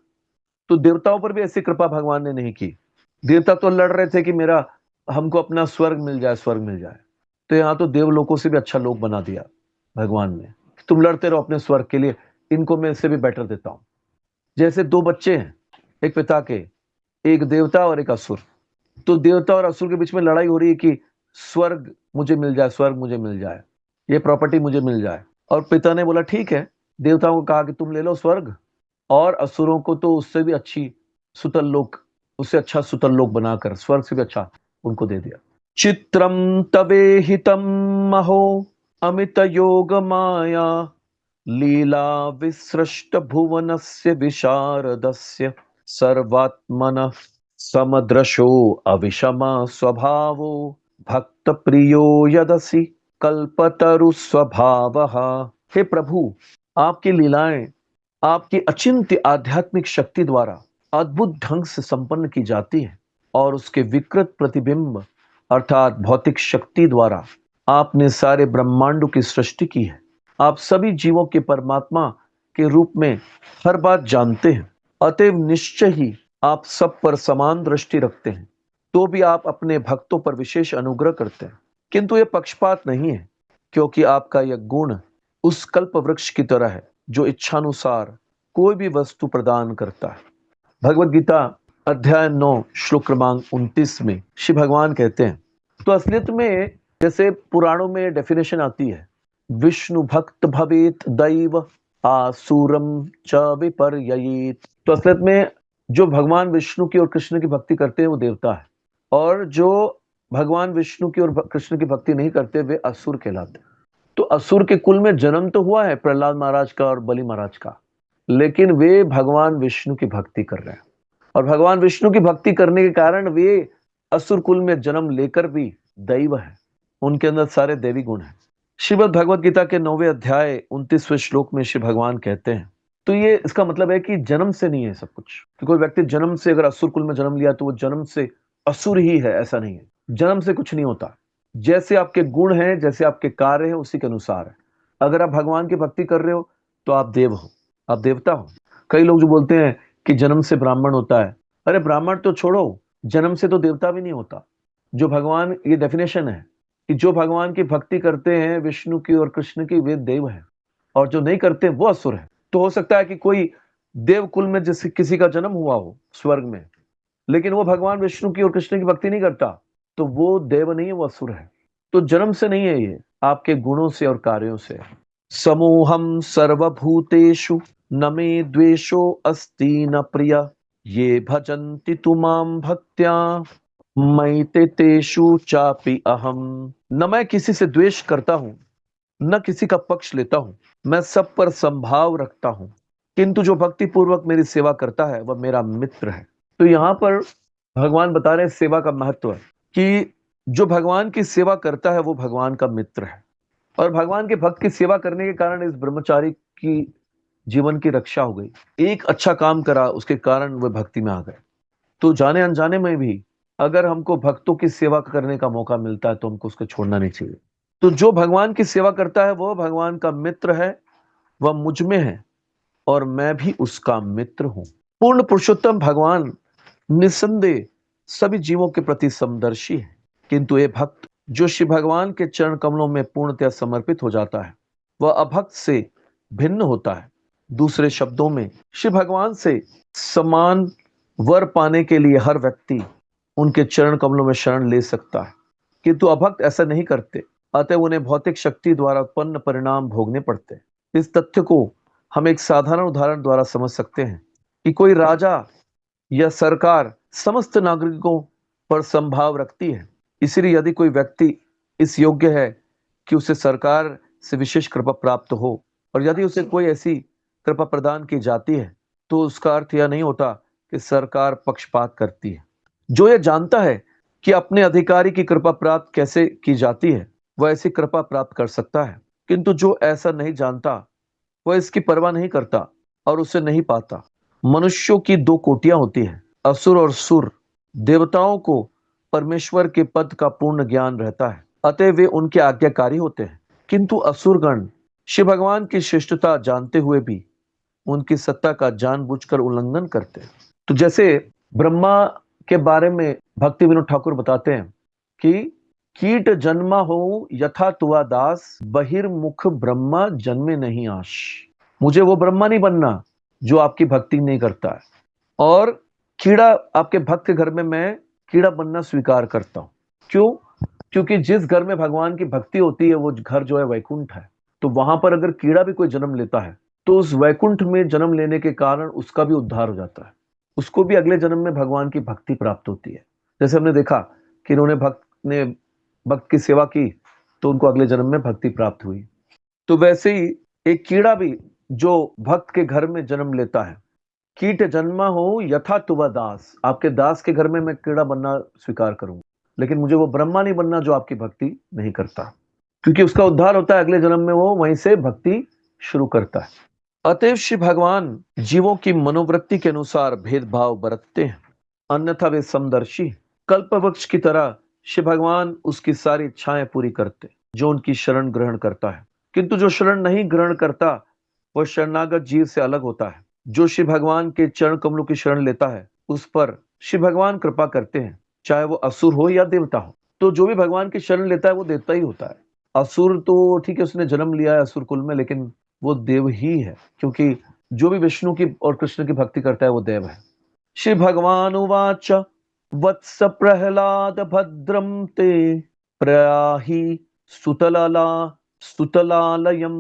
Speaker 1: तो देवताओं पर भी ऐसी कृपा भगवान ने नहीं की। देवता तो लड़ रहे थे कि मेरा हमको अपना स्वर्ग मिल जाए, स्वर्ग मिल जाए। तो यहां तो देवलोकों से भी अच्छा लोक बना दिया भगवान ने। तुम लड़ते रहो अपने स्वर्ग के लिए, इनको मैं इससे भी बेटर देता हूं। जैसे दो बच्चे हैं एक पिता के, एक देवता और एक असुर। तो देवता और असुर के बीच में लड़ाई हो रही है कि स्वर्ग मुझे मिल जाए, स्वर्ग मुझे मिल जाए, ये प्रॉपर्टी मुझे मिल जाए। और पिता ने बोला ठीक है, देवताओं को कहा कि तुम ले लो स्वर्ग, और असुरों को तो उससे भी अच्छी सुतल लोक, उससे अच्छा सुतल लोक बनाकर स्वर्ग से भी अच्छा उनको दे दिया। चित्रम तवे हितम महो अमित योग माया लीला विसृष्ट भुवनस्य विशारदस्य सर्वात्मन समदृशो अविषमा स्वभावो भक्त प्रियो यदसि कल्पतरु स्वभावः। हे प्रभु, आपकी लीलाएं आपकी अचिंत्य आध्यात्मिक शक्ति द्वारा अद्भुत ढंग से संपन्न की जाती है और उसके विकृत प्रतिबिंब अर्थात भौतिक शक्ति द्वारा आपने सारे ब्रह्मांडों की सृष्टि की है। आप सभी जीवों के परमात्मा के रूप में हर बात जानते हैं, अतएव निश्चय ही आप सब पर समान दृष्टि रखते हैं। तो भी आप अपने भक्तों पर विशेष अनुग्रह करते हैं, किंतु यह पक्षपात नहीं है, क्योंकि आपका यह गुण उस कल्प वृक्ष की तरह है जो इच्छानुसार कोई भी वस्तु प्रदान करता है। भगवत गीता अध्याय 9 श्लोक क्रमांक 29 में श्री भगवान कहते हैं, तो असलियत में जैसे पुराणों में डेफिनेशन आती है, विष्णु भक्त भवेत दैव आसुरम च विपर्ययेत। तो असलियत में जो भगवान विष्णु की और कृष्ण की भक्ति करते हैं वो देवता है, और जो भगवान विष्णु की और कृष्ण की भक्ति नहीं करते वे असुर कहलाते हैं। तो असुर के कुल में जन्म तो हुआ है प्रहलाद महाराज का और बलि महाराज का, लेकिन वे भगवान विष्णु की भक्ति कर रहे हैं, और भगवान विष्णु की भक्ति करने के कारण वे असुर कुल में जन्म लेकर भी दैव है, उनके अंदर सारे देवी गुण हैं। श्रीमद् भगवत गीता के 9वें अध्याय 29वें श्लोक में श्री भगवान कहते हैं, तो ये इसका मतलब है कि जन्म से नहीं है सब कुछ, कि कोई व्यक्ति जन्म से अगर असुर कुल में जन्म लिया तो वो जन्म से असुर ही है, ऐसा नहीं है। जन्म से कुछ नहीं होता, जैसे आपके गुण हैं, जैसे आपके कार्य हैं, उसी के अनुसार है। अगर आप भगवान की भक्ति कर रहे हो तो आप देव हो, आप देवता हो। कई लोग जो बोलते हैं कि जन्म से ब्राह्मण होता है, अरे ब्राह्मण तो छोड़ो, जन्म से तो देवता भी नहीं होता। जो भगवान, ये डेफिनेशन है, कि जो भगवान की भक्ति करते हैं विष्णु की और कृष्ण की, वे देव हैं, और जो नहीं करते वो असुर है। तो हो सकता है कि कोई देव कुल में जैसे किसी का जन्म हुआ हो स्वर्ग में, लेकिन वो भगवान विष्णु की और कृष्ण की भक्ति नहीं करता, तो वो देव नहीं है, वो असुर है। तो जन्म से नहीं है, ये आपके गुणों से और कार्यों से। समूहम सर्वभूतेषु न मे द्वेषो अस्ति न प्रिय, ये भजन्ति तु माम भक्त्या मयि ते तेषु चापि अहम। न मैं किसी से द्वेष करता हूं, न किसी का पक्ष लेता हूं, मैं सब पर संभाव रखता हूं, किंतु जो भक्ति पूर्वक मेरी सेवा करता है वह मेरा मित्र है। तो यहां पर भगवान बता रहे हैं सेवा का महत्व, कि जो भगवान की सेवा करता है वो भगवान का मित्र है, और भगवान के भक्त की सेवा करने के कारण इस ब्रह्मचारी की जीवन की रक्षा हो गई। एक अच्छा काम करा, उसके कारण वह भक्ति में आ गए। तो जाने अनजाने में भी अगर हमको भक्तों की सेवा करने का मौका मिलता है तो हमको उसको छोड़ना नहीं चाहिए। तो जो भगवान की सेवा करता है वो भगवान का मित्र है, वह मुझ में है और मैं भी उसका मित्र हूं। पूर्ण पुरुषोत्तम भगवान निसंदेह सभी जीवों के प्रति समदर्शी है, किंतु ये भक्त जो श्री भगवान के चरण कमलों में पूर्णतया समर्पित हो जाता है वह अभक्त से भिन्न होता है। दूसरे शब्दों में श्री भगवान से समान वर पाने के लिए हर व्यक्ति उनके चरण कमलों में शरण ले सकता है, किंतु अभक्त ऐसा नहीं करते, अतः उन्हें भौतिक शक्ति द्वारा उत्पन्न परिणाम भोगने पड़ते हैं। इस तथ्य को हम एक साधारण उदाहरण द्वारा समझ सकते हैं कि कोई राजा या सरकार समस्त नागरिकों पर संभाव रखती है, इसलिए यदि कोई व्यक्ति इस योग्य है कि उसे सरकार से विशेष कृपा प्राप्त हो, और यदि उसे कोई ऐसी कृपा प्रदान की जाती है, तो उसका अर्थ यह नहीं होता कि सरकार पक्षपात करती है। जो यह जानता है कि अपने अधिकारी की कृपा प्राप्त कैसे की जाती है, वह ऐसी कृपा प्राप्त कर सकता है, किंतु जो ऐसा नहीं जानता वह इसकी परवाह नहीं करता और उसे नहीं पाता। मनुष्यों की दो कोटियां होती हैं, असुर और सुर। देवताओं को परमेश्वर के पद का पूर्ण ज्ञान रहता है, अतः वे उनके आज्ञाकारी होते हैं, किंतु असुरगण शिव भगवान की श्रेष्ठता जानते हुए भी उनकी सत्ता का जानबूझकर उल्लंघन करते हैं। तो जैसे ब्रह्मा के बारे में भक्ति विनोद ठाकुर बताते हैं कि कीट जन्मा हो यथा तुआ दास, बहिर्मुख ब्रह्मा जन्मे नहीं आश। मुझे वो ब्रह्मा नहीं बनना जो आपकी भक्ति नहीं करता है, और कीड़ा आपके भक्त के घर में मैं कीड़ा बनना स्वीकार करता हूं। क्यों? क्योंकि जिस घर में भगवान की भक्ति होती है वो घर जो है वैकुंठ है। तो वहां पर अगर कीड़ा भी कोई जन्म लेता है तो उस वैकुंठ में जन्म लेने के कारण उसका भी उद्धार हो जाता है, उसको भी अगले जन्म में भगवान की भक्ति प्राप्त होती है। जैसे हमने देखा कि इन्होंने भक्त की सेवा की तो उनको अगले जन्म में भक्ति प्राप्त हुई। तो वैसे ही एक कीड़ा भी जो भक्त के घर में जन्म लेता है, कीट जन्मा हो यथा तुवा दास, आपके दास के घर में मैं कीड़ा बनना स्वीकार करूंगा, लेकिन मुझे वो ब्रह्मा नहीं बनना जो आपकी भक्ति नहीं करता, क्योंकि उसका उद्धार होता है अगले जन्म में, वो वहीं से भक्ति शुरू करता है। अतएव श्री भगवान जीवों की मनोवृत्ति के अनुसार भेदभाव बरतते हैं, अन्यथा वे समदर्शी। कल्प वृक्ष की तरह श्री भगवान उसकी सारी इच्छाएं पूरी करते जो उनकी शरण ग्रहण करता है, किंतु जो शरण नहीं ग्रहण करता वह शरणागत जीव से अलग होता है। जो श्री भगवान के चरण कमलों की शरण लेता है उस पर श्री भगवान कृपा करते हैं, चाहे वो असुर हो या देवता हो। तो जो भी भगवान की शरण लेता है वो देवता ही होता है। असुर तो ठीक है, उसने जन्म लिया है असुर कुल में, लेकिन वो देव ही है, क्योंकि जो भी विष्णु की और कृष्ण की भक्ति करता है वो देव है। श्री भगवान उवाच वत्स प्रहलाद भद्रम ते प्रयाहि सुतलाला सुतलालयम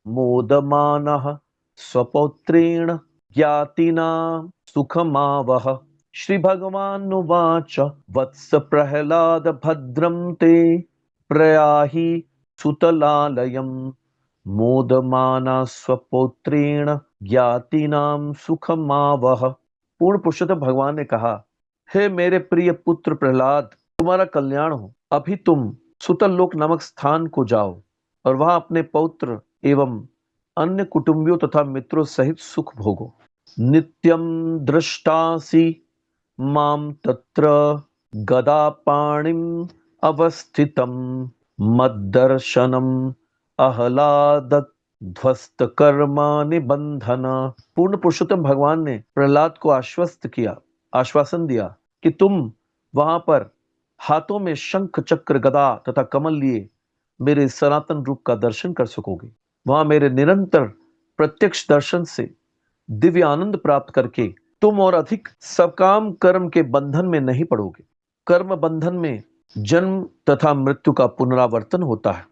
Speaker 1: मोदमानः स्वपौत्रेण ज्ञातिना सुखमावह। श्री भगवान उवाच वत्स प्रहलाद भद्रम ते प्रयाहि सुतलालयम मोदमाना स्वपौत्रेण ज्ञातिनाम सुखमावह। पूर्ण पुरुषोत्तम भगवान ने कहा, हे मेरे प्रिय पुत्र प्रहलाद, तुम्हारा कल्याण हो। अभी तुम सुतल लोक नामक स्थान को जाओ और वहां अपने पौत्र एवं अन्य कुटुंबियों तथा मित्रों सहित सुख भोगो। नित्यम दृष्टासि माम तत्र गदापाणिम अवस्थितम मद्दर्शनम आह्लादक ध्वस्त कर्मा निबंधन। पूर्ण पुरुषोत्तम भगवान ने प्रहलाद को आश्वासन दिया कि तुम वहां पर हाथों में शंख चक्र गदा तथा कमल लिए मेरे सनातन रूप का दर्शन कर सकोगे। वहां मेरे निरंतर प्रत्यक्ष दर्शन से दिव्य आनंद प्राप्त करके तुम और अधिक सकाम कर्म के बंधन में नहीं पड़ोगे। कर्म बंधन में जन्म तथा मृत्यु का पुनरावर्तन होता है।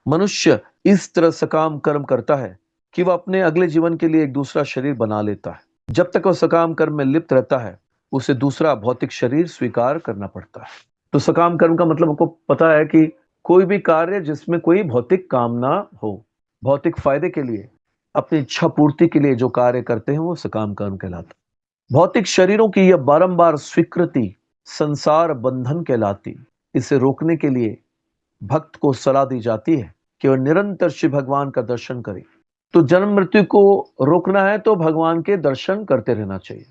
Speaker 1: मनुष्य इस तरह सकाम कर्म करता है कि वह अपने अगले जीवन के लिए एक दूसरा शरीर बना लेता है। जब तक वह सकाम कर्म में लिप्त रहता है उसे दूसरा भौतिक शरीर स्वीकार करना पड़ता है। तो सकाम कर्म का मतलब आपको पता है कि कोई भी कार्य जिसमें कोई भौतिक कामना हो, भौतिक फायदे के लिए, अपनी इच्छा पूर्ति के लिए जो कार्य करते हैं वो सकाम कर्म कहलाता है। भौतिक शरीरों की यह बारंबार स्वीकृति संसार बंधन कहलाती। इसे रोकने के लिए भक्त को सलाह दी जाती है कि वह निरंतर श्री भगवान का दर्शन करे। तो जन्म मृत्यु को रोकना है तो भगवान के दर्शन करते रहना चाहिए।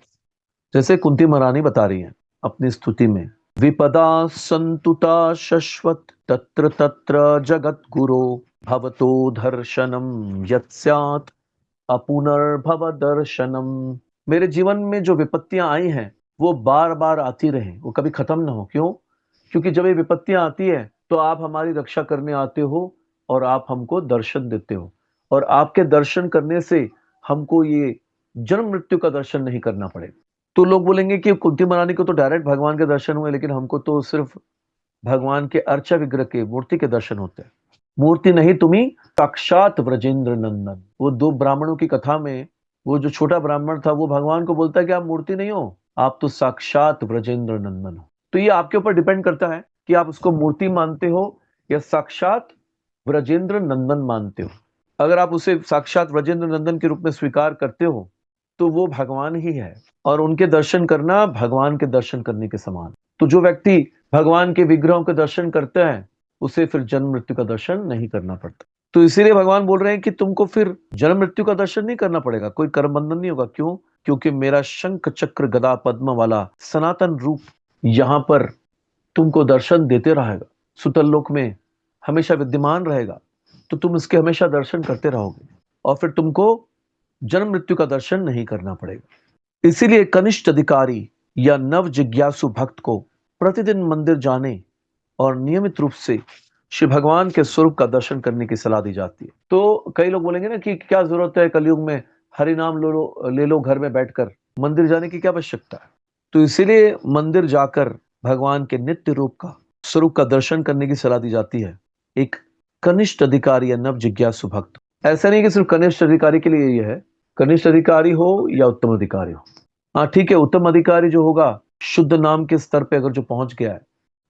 Speaker 1: जैसे कुंती महारानी बता रही हैं अपनी स्तुति में, विपदा संतुता शश्वत तत्र तत्र जगत गुरो भवतो दर्शनम यत्स्यात् अपुनर्भव दर्शनम। मेरे जीवन में जो विपत्तियां आई हैं वो बार बार आती रहे, वो कभी खत्म ना हो। क्यों? क्योंकि जब ये विपत्तियां आती है तो आप हमारी रक्षा करने आते हो और आप हमको दर्शन देते हो, और आपके दर्शन करने से हमको ये जन्म मृत्यु का दर्शन नहीं करना पड़ेगा। तो लोग बोलेंगे कि कुंती महारानी को तो डायरेक्ट भगवान के दर्शन हुए, लेकिन हमको तो सिर्फ भगवान के अर्चा विग्रह के मूर्ति के दर्शन होते हैं। मूर्ति नहीं, तुम्ही साक्षात ब्रजेंद्र नंदन। वो दो ब्राह्मणों की कथा में वो जो छोटा ब्राह्मण था वो भगवान को बोलता है कि आप मूर्ति नहीं हो, आप तो साक्षात ब्रजेंद्र नंदन हो। तो ये आपके ऊपर डिपेंड करता है कि आप उसको मूर्ति मानते हो या साक्षात ब्रजेंद्र नंदन मानते हो। अगर आप उसे साक्षात ब्रजेंद्र नंदन के रूप में स्वीकार करते हो तो वो भगवान ही है, और उनके दर्शन करना भगवान के दर्शन करने के समान। तो जो व्यक्ति भगवान के विग्रहों के दर्शन करता है उसे फिर जन्म मृत्यु का दर्शन नहीं करना पड़ता। तो इसीलिए भगवान बोल रहे हैं कि तुमको फिर जन्म मृत्यु का दर्शन नहीं करना पड़ेगा, कोई कर्म बंधन नहीं होगा। क्यों? क्योंकि मेरा शंख चक्र गदा पद्म वाला सनातन रूप यहां पर तुमको दर्शन देते रहेगा, सुतल लोक में हमेशा विद्यमान रहेगा। तो तुम इसके हमेशा दर्शन करते रहोगे और फिर तुमको जन्म मृत्यु का दर्शन नहीं करना पड़ेगा। इसीलिए कनिष्ठ अधिकारी या नव जिज्ञासु भक्त को प्रतिदिन मंदिर जाने और नियमित रूप से श्री भगवान के स्वरूप का दर्शन करने की सलाह दी जाती है। तो कई लोग बोलेंगे ना कि क्या जरूरत है कलयुग में हरि नाम ले लो घर में बैठकर, मंदिर जाने की क्या आवश्यकता है? तो इसीलिए मंदिर जाकर भगवान के नित्य रूप का स्वरूप का दर्शन करने की सलाह दी जाती है एक कनिष्ठ अधिकारी या नव जिज्ञासु भक्त। ऐसा नहीं कि सिर्फ कनिष्ठ अधिकारी के लिए ये है, कनिष्ठ अधिकारी हो या उत्तम अधिकारी हो। हाँ ठीक है, उत्तम अधिकारी जो होगा शुद्ध नाम के स्तर पे अगर जो पहुंच गया है,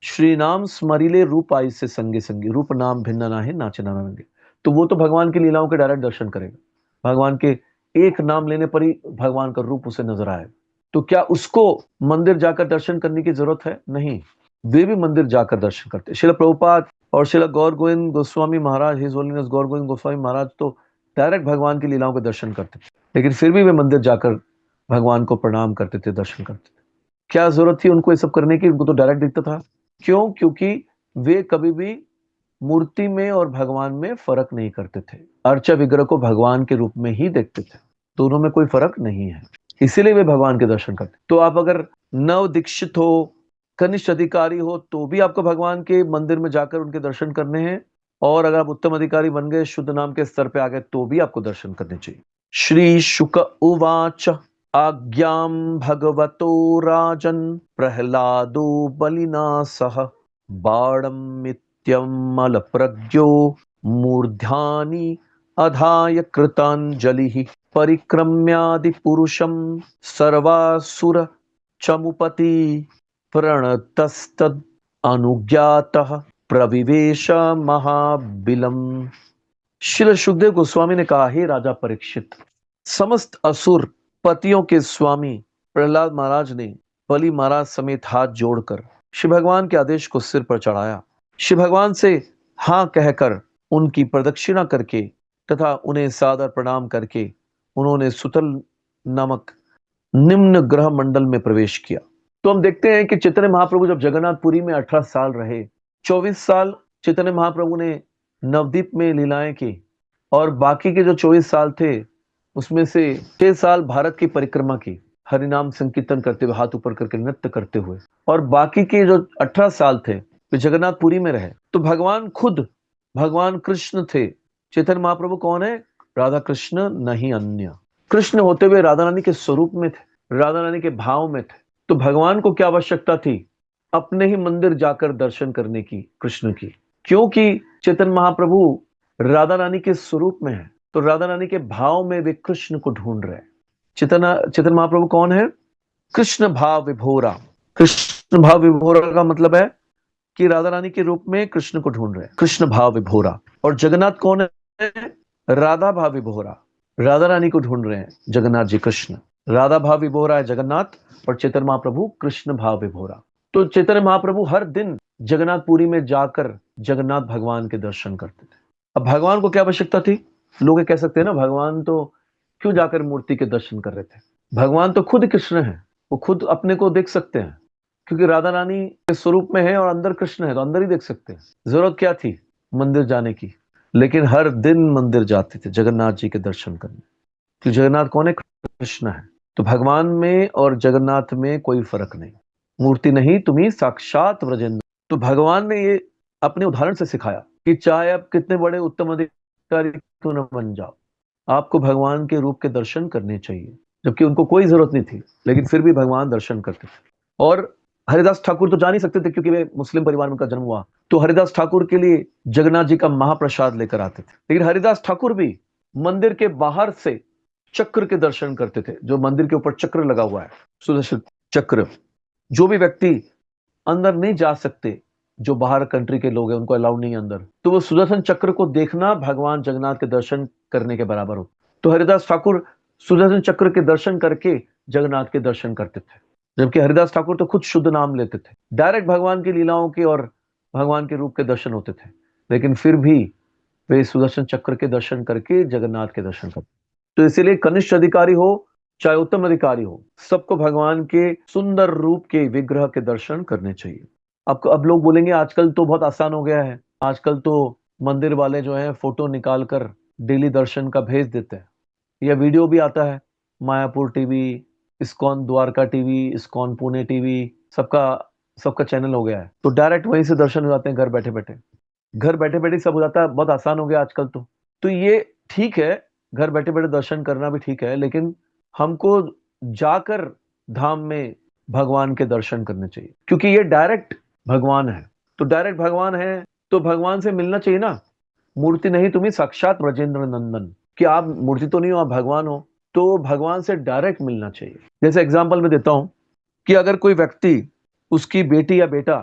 Speaker 1: श्री नाम स्मरिले रूप आई से संगे संगे रूप नाम भिन्न ना है नाचे ना नंगे, तो वो तो भगवान की लीलाओं के डायरेक्ट दर्शन करेगा। भगवान के एक नाम लेने पर ही भगवान का रूप उसे नजर आएगा। तो क्या उसको मंदिर जाकर दर्शन करने की जरूरत है? नहीं, वे भी मंदिर जाकर दर्शन करते। श्रील प्रभुपाद और श्रील गौर गोविंद गोस्वामी महाराज, हिज होलीनेस गौर गोविंद गोस्वामी महाराज तो डायरेक्ट भगवान की लीलाओं के दर्शन करते थे, लेकिन फिर भी वे मंदिर जाकर भगवान को प्रणाम करते थे, दर्शन करते थे। क्या जरूरत थी उनको ये सब करने की? उनको तो डायरेक्ट दिखता था। क्यों? क्योंकि वे कभी भी मूर्ति में और भगवान में फर्क नहीं करते थे, अर्चा विग्रह को भगवान के रूप में ही देखते थे, दोनों में कोई फर्क नहीं है, इसीलिए वे भगवान के दर्शन करते। तो आप अगर नव दीक्षित हो, कनिष्ठ अधिकारी हो, तो भी आपको भगवान के मंदिर में जाकर उनके दर्शन करने हैं, और अगर आप उत्तम अधिकारी बन गए, शुद्ध नाम के स्तर पे आ गए, तो भी आपको दर्शन करने चाहिए। श्री शुक उवाच आज्ञां भगवतो राजन् प्रह्लादो बलिना सह बाणमित्यमलप्रज्ञो मूर्ध्यानि अधाय कृताञ्जलिः परिक्रम्यादिपुरुषं सर्वासुर चमुपति प्रणतस्तद् अनुज्ञातः प्रविवेश महाबिलम्। श्री सुखदेव गोस्वामी ने कहा, हे राजा परीक्षित, समस्त असुर पतियों के स्वामी प्रहलाद महाराज ने बलि महाराज समेत हाथ जोड़कर शिव भगवान के आदेश को सिर पर चढ़ाया। शिव भगवान से हाँ कहकर उनकी प्रदक्षिणा करके तथा उन्हें सादर प्रणाम करके उन्होंने सुतल नामक निम्न ग्रह मंडल में प्रवेश किया। तो हम देखते हैं कि चैतन्य महाप्रभु जब जगन्नाथपुरी में 18 साल रहे, 24 साल चैतन्य महाप्रभु ने नवदीप में लीलाएं की, और बाकी के जो 24 साल थे उसमें से 6 साल भारत की परिक्रमा की। हरि नाम संकीर्तन करते हुए, हाथ ऊपर करके नृत्य करते हुए, और बाकी के जो 18 साल थे वे जगन्नाथपुरी में रहे। तो भगवान खुद भगवान कृष्ण थे। चैतन्य महाप्रभु कौन है? राधा कृष्ण, नहीं अन्य। कृष्ण होते हुए राधा रानी के स्वरूप में थे, राधा रानी के भाव में थे। तो भगवान को क्या आवश्यकता थी? अपने ही मंदिर जाकर दर्शन करने की, कृष्ण की। क्योंकि चैतन्य महाप्रभु राधा रानी के स्वरूप में है, तो राधा रानी के भाव में वे कृष्ण को ढूंढ रहे हैं। चैतन्य महाप्रभु कौन है? कृष्ण भाव विभोरा। कृष्ण भाव विभोरा का मतलब है कि राधा रानी के रूप में कृष्ण को ढूंढ रहे हैं, कृष्ण भाव विभोरा। और जगन्नाथ कौन है? राधा भाव विभोरा। राधा रानी को ढूंढ रहे हैं जगन्नाथ जी कृष्ण। राधा भाव विभोरा है जगन्नाथ, और चैतन्य महाप्रभु कृष्ण भाव विभोरा। तो चैतन्य महाप्रभु हर दिन जगन्नाथपुरी में जाकर जगन्नाथ भगवान के दर्शन करते थे। अब भगवान को क्या आवश्यकता थी? लोग ये कह सकते हैं ना, भगवान तो क्यों जाकर मूर्ति के दर्शन कर रहे थे? भगवान तो खुद कृष्ण है, वो खुद अपने को देख सकते हैं, क्योंकि राधा रानी के स्वरूप में है और अंदर कृष्ण है, तो अंदर ही देख सकते हैं। जरूरत क्या थी मंदिर जाने की? लेकिन हर दिन मंदिर जाते थे जगन्नाथ जी के दर्शन करने, क्योंकि जगन्नाथ कौन है? कृष्ण है। तो भगवान में और जगन्नाथ में कोई फर्क नहीं। मूर्ति नहीं, तुम्ही साक्षात व्रजेंद्र। तो भगवान ने ये अपने उदाहरण से सिखाया कि चाहे आप कितने बड़े उत्तम अधिकारी क्यों न बन जाओ, आपको भगवान के रूप के दर्शन करने चाहिए। जबकि उनको कोई जरूरत नहीं थी, लेकिन फिर भी भगवान दर्शन करते थे। और हरिदास ठाकुर तो जा नहीं सकते थे, क्योंकि वे मुस्लिम परिवार में उनका जन्म हुआ। तो हरिदास ठाकुर के लिए जगन्नाथ जी का महाप्रसाद लेकर आते थे। लेकिन हरिदास ठाकुर भी मंदिर के बाहर से चक्र के दर्शन करते थे, जो मंदिर के ऊपर चक्र लगा हुआ है, सुदर्शन चक्र। जो भी व्यक्ति अंदर नहीं जा सकते, जो बाहर कंट्री के लोग हैं, उनको अलाउड नहीं है अंदर, तो वो सुदर्शन चक्र को देखना भगवान जगन्नाथ के दर्शन करने के बराबर हो। तो हरिदास ठाकुर सुदर्शन चक्र के दर्शन करके जगन्नाथ के दर्शन करते थे। जबकि हरिदास ठाकुर तो खुद शुद्ध नाम लेते थे, डायरेक्ट भगवान की लीलाओं के और भगवान के रूप के दर्शन होते थे। लेकिन फिर भी वे सुदर्शन चक्र के दर्शन करके जगन्नाथ के दर्शन करते। तो इसीलिए कनिष्ठ अधिकारी हो चाहे उत्तम अधिकारी हो, सबको भगवान के सुंदर रूप के विग्रह के दर्शन करने चाहिए। अब लोग बोलेंगे आजकल तो बहुत आसान हो गया है, आजकल तो मंदिर वाले जो है फोटो निकाल कर डेली दर्शन का भेज देते हैं, या वीडियो भी आता है। Mayapur TV, ISKCON Dwarka TV, ISKCON Pune TV, सबका सबका चैनल हो गया है। तो डायरेक्ट वहीं से दर्शन हो जाते हैं, घर बैठे बैठे। घर बैठे बैठे सब हो जाता है, बहुत आसान हो गया आजकल तो ये ठीक है, घर बैठे बैठे दर्शन करना भी ठीक है, लेकिन हमको जाकर धाम में भगवान के दर्शन करने चाहिए, क्योंकि ये डायरेक्ट भगवान है। तो डायरेक्ट भगवान है तो भगवान से मिलना चाहिए ना। मूर्ति नहीं, तुम्हें साक्षात ब्रजेंद्र नंदन, कि आप मूर्ति तो नहीं हो, आप भगवान हो, तो भगवान से डायरेक्ट मिलना चाहिए। जैसे एग्जाम्पल मैं देता हूं कि अगर कोई व्यक्ति, उसकी बेटी या बेटा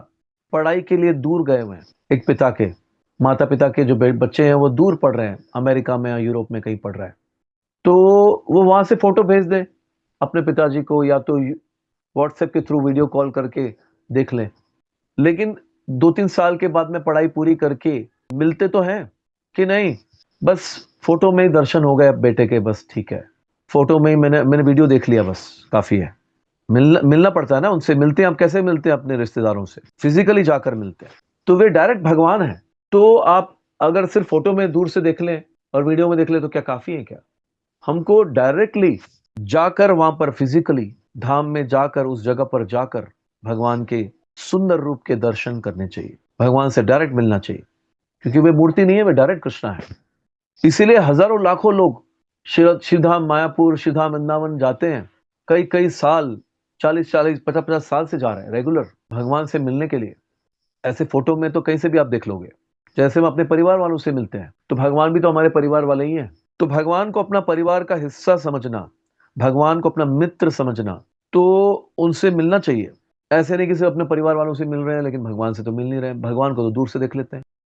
Speaker 1: पढ़ाई के लिए दूर गए हुए हैं, एक पिता के, माता पिता के जो बच्चे हैं वो दूर पढ़ रहे हैं, अमेरिका में या यूरोप में कहीं पढ़ रहा है, तो वो वहां से फोटो भेज दे अपने पिताजी को, या तो व्हाट्सएप के थ्रू वीडियो कॉल करके देख ले। लेकिन 2-3 साल के बाद में पढ़ाई पूरी करके मिलते तो हैं कि नहीं? बस फोटो में ही दर्शन हो गए बेटे के, बस ठीक है, फोटो में ही मैंने वीडियो देख लिया, बस काफी है। मिलना पड़ता है ना उनसे। मिलते हैं, आप कैसे मिलते हैं अपने रिश्तेदारों से? फिजिकली जाकर मिलते हैं। तो वे डायरेक्ट भगवान है। तो आप अगर सिर्फ फोटो में दूर से देख लें और वीडियो में देख लें तो क्या काफी है क्या? हमको डायरेक्टली जाकर वहां पर फिजिकली धाम में जाकर, उस जगह पर जाकर भगवान के सुंदर रूप के दर्शन करने चाहिए, भगवान से डायरेक्ट मिलना चाहिए, क्योंकि वे मूर्ति नहीं है, वे डायरेक्ट कृष्णा है। इसीलिए हजारों लाखों लोग श्रीधाम मायापुर, श्रीधाम वृंदावन जाते हैं, कई कई साल, 40-40, 50-50 साल से जा रहे हैं रेगुलर भगवान से मिलने के लिए। ऐसे फोटो में तो कहीं से भी आप देख लोगे। जैसे हम अपने परिवार वालों से मिलते हैं, तो भगवान भी तो हमारे परिवार वाले ही हैं। तो भगवान को अपना परिवार का हिस्सा समझना, भगवान को अपना मित्र समझना, तो उनसे मिलना चाहिए। ऐसे नहीं कि सिर्फ अपने परिवार वालों से मिल रहे हैं, लेकिन भगवान से तो मिल नहीं रहे हैं, भगवान को तो दूर से देख लेते हैं।